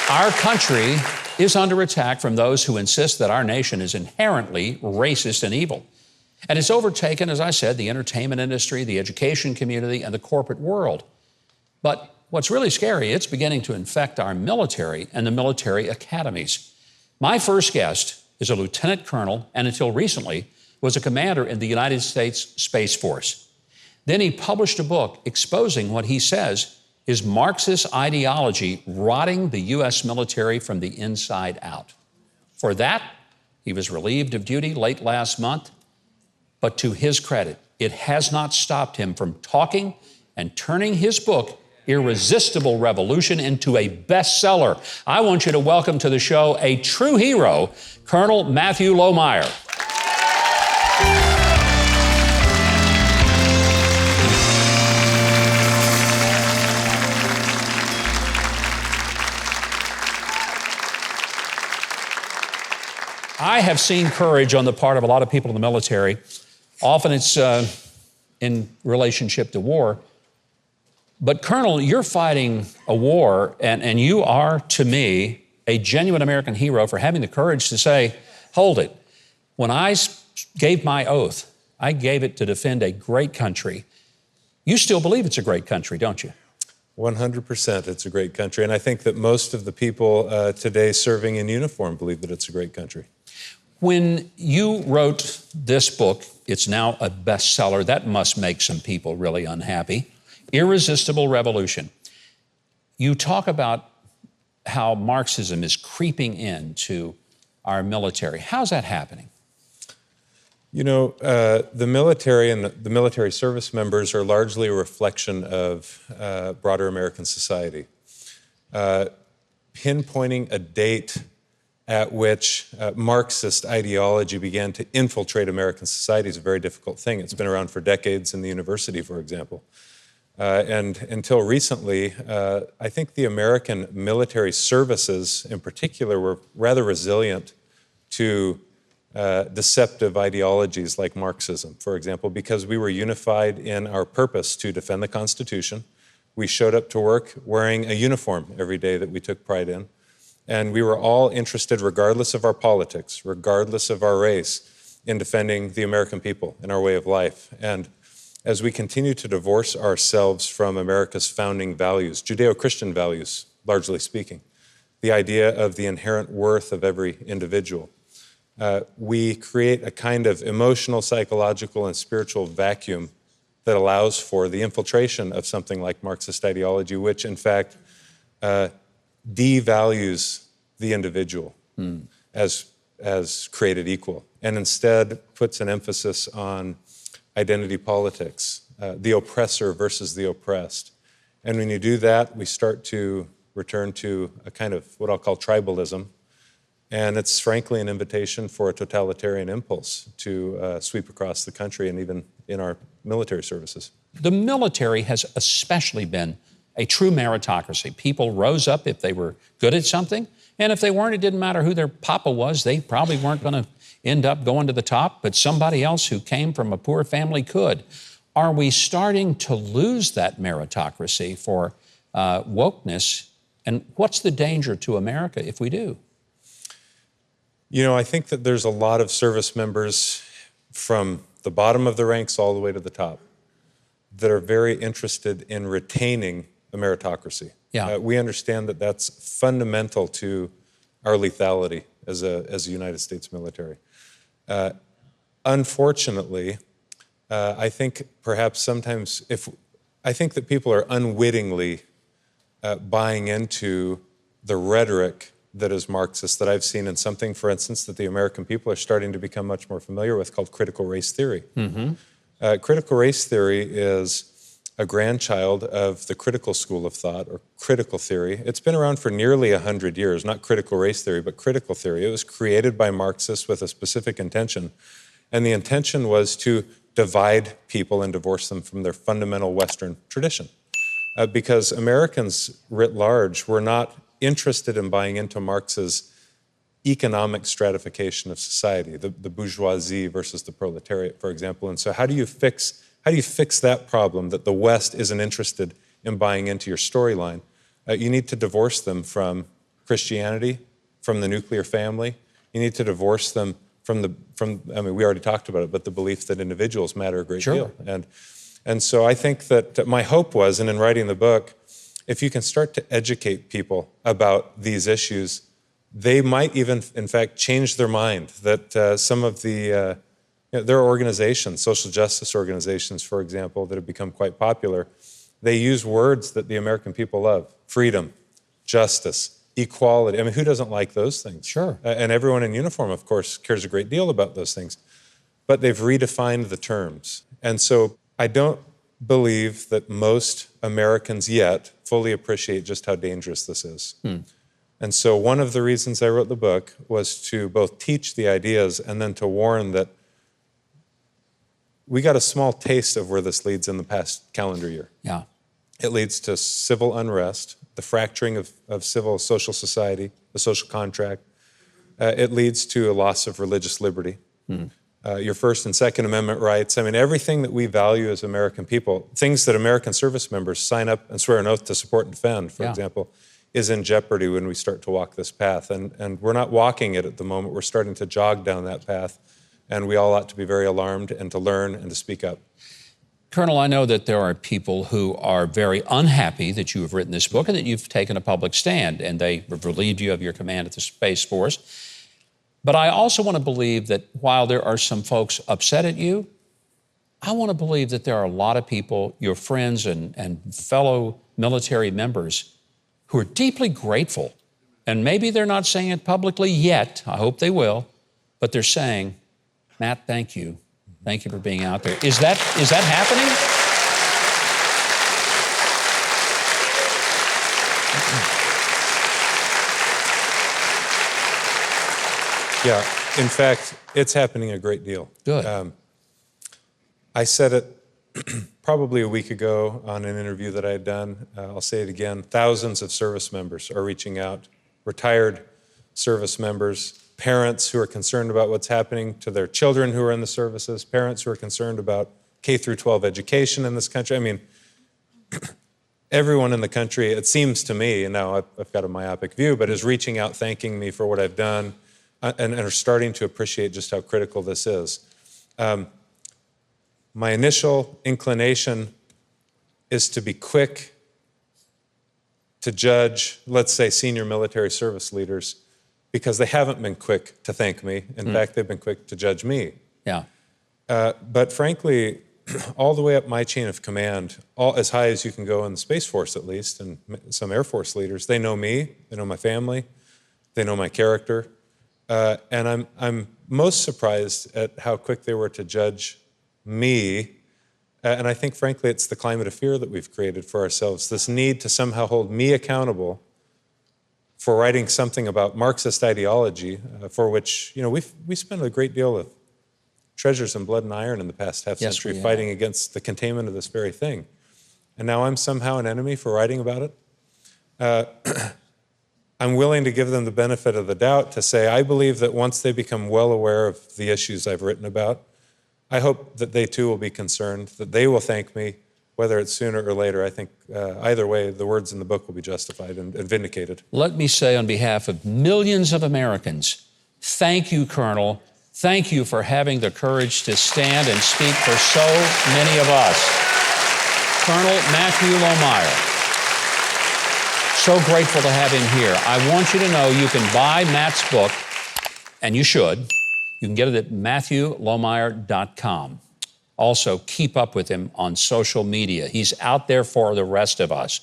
Our country is under attack from those who insist that our nation is inherently racist and evil. And it's overtaken, as I said, the entertainment industry, the education community, and the corporate world. But what's really scary, it's beginning to infect our military and the military academies. My first guest is a lieutenant colonel, and until recently was a commander in the United States Space Force. Then he published a book exposing what he says is Marxist ideology rotting the U.S. military from the inside out. For that, he was relieved of duty late last month, but to his credit, it has not stopped him from talking and turning his book, Irresistible Revolution, into a bestseller. I want you to welcome to the show a true hero, Colonel Matthew Lohmeier. I have seen courage on the part of a lot of people in the military. Often it's in relationship to war. But Colonel, you're fighting a war, and you are, to me, a genuine American hero for having the courage to say, hold it. When I gave my oath, I gave it to defend a great country. You still believe it's a great country, don't you? 100% it's a great country. And I think that most of the people today serving in uniform believe that it's a great country. When you wrote this book, it's now a bestseller. That must make some people really unhappy. Irresistible Revolution. You talk about how Marxism is creeping into our military. How's that happening? You know, the military and the military service members are largely a reflection of broader American society. Pinpointing a date at which Marxist ideology began to infiltrate American society is a very difficult thing. It's been around for decades in the university, for example. And until recently, I think the American military services in particular were rather resilient to deceptive ideologies like Marxism, for example, because we were unified in our purpose to defend the Constitution. We showed up to work wearing a uniform every day that we took pride in. And we were all interested, regardless of our politics, regardless of our race, in defending the American people and our way of life. And as we continue to divorce ourselves from America's founding values, Judeo-Christian values, largely speaking, the idea of the inherent worth of every individual, we create a kind of emotional, psychological, and spiritual vacuum that allows for the infiltration of something like Marxist ideology, which in fact devalues the individual as created equal, and instead puts an emphasis on identity politics, the oppressor versus the oppressed. And when you do that, we start to return to a kind of what I'll call tribalism. And it's frankly an invitation for a totalitarian impulse to sweep across the country and even in our military services. The military has especially been a true meritocracy. People rose up if they were good at something, and if they weren't, it didn't matter who their papa was. They probably weren't going to end up going to the top, but somebody else who came from a poor family could. Are we starting to lose that meritocracy for wokeness? And what's the danger to America if we do? You know, I think that there's a lot of service members from the bottom of the ranks all the way to the top that are very interested in retaining a meritocracy. Yeah. We understand that that's fundamental to our lethality as a United States military. Unfortunately, I think perhaps sometimes I think that people are unwittingly buying into the rhetoric that is Marxist that I've seen in something, for instance, that the American people are starting to become much more familiar with called critical race theory. Critical race theory is a grandchild of the critical school of thought, or critical theory. It's been around for nearly 100 years, not critical race theory, but critical theory. It was created by Marxists with a specific intention, and the intention was to divide people and divorce them from their fundamental Western tradition. Because Americans writ large were not interested in buying into Marx's economic stratification of society, the bourgeoisie versus the proletariat, for example. And so how do you fix that problem that the West isn't interested in buying into your storyline? You need to divorce them from Christianity from the nuclear family. You need to divorce them from I mean, we already talked about it, but the belief that individuals matter a great deal. And so I think that my hope was, and in writing the book, if you can start to educate people about these issues, they might even, in fact, change their mind that some of the, there are organizations, social justice organizations, for example, that have become quite popular. They use words that the American people love: freedom, justice, equality. I mean, who doesn't like those things? Sure. And everyone in uniform, of course, cares a great deal about those things. But they've redefined the terms. And so I don't believe that most Americans yet fully appreciate just how dangerous this is. And so one of the reasons I wrote the book was to both teach the ideas and then to warn that we got a small taste of where this leads in the past calendar year. Yeah. It leads to civil unrest, the fracturing of civil social society, the social contract. It leads to a loss of religious liberty. Your First and Second Amendment rights. I mean, everything that we value as American people, things that American service members sign up and swear an oath to support and defend, for example, is in jeopardy when we start to walk this path. And we're not walking it at the moment. We're starting to jog down that path. And we all ought to be very alarmed and to learn and to speak up. Colonel, I know that there are people who are very unhappy that you have written this book and that you've taken a public stand, and they have relieved you of your command at the Space Force. But I also want to believe that while there are some folks upset at you, I want to believe that there are a lot of people, your friends and fellow military members, who are deeply grateful. And maybe they're not saying it publicly yet. I hope they will. But they're saying, Matt, thank you. Thank you for being out there. Is that happening? Yeah, in fact, it's happening a great deal. Good. I said it probably a week ago on an interview that I had done. I'll say it again. Thousands of service members are reaching out, retired service members, parents who are concerned about what's happening to their children who are in the services, parents who are concerned about K through 12 education in this country. I mean, everyone in the country, it seems to me, and now I've got a myopic view, but is reaching out, thanking me for what I've done, and are starting to appreciate just how critical this is. My initial inclination is to be quick to judge, let's say, senior military service leaders, because they haven't been quick to thank me. In fact, they've been quick to judge me. Yeah. But frankly, all the way up my chain of command, as high as you can go in the Space Force at least, and some Air Force leaders, they know me, they know my family, they know my character. And I'm most surprised at how quick they were to judge me. And I think, frankly, it's the climate of fear that we've created for ourselves, this need to somehow hold me accountable for writing something about Marxist ideology, for which, you know, we spent a great deal of treasures and blood and iron in the past half century fighting against the containment of this very thing. And now I'm somehow an enemy for writing about it. I'm willing to give them the benefit of the doubt to say, I believe that once they become well aware of the issues I've written about, I hope that they too will be concerned, that they will thank me, whether it's sooner or later. I think either way, the words in the book will be justified and vindicated. Let me say on behalf of millions of Americans, thank you, Colonel. Thank you for having the courage to stand and speak for so many of us. Colonel Matthew Lohmeier. So grateful to have him here. I want you to know you can buy Matt's book, and you should. You can get it at MatthewLohmeier.com. Also, keep up with him on social media. He's out there for the rest of us.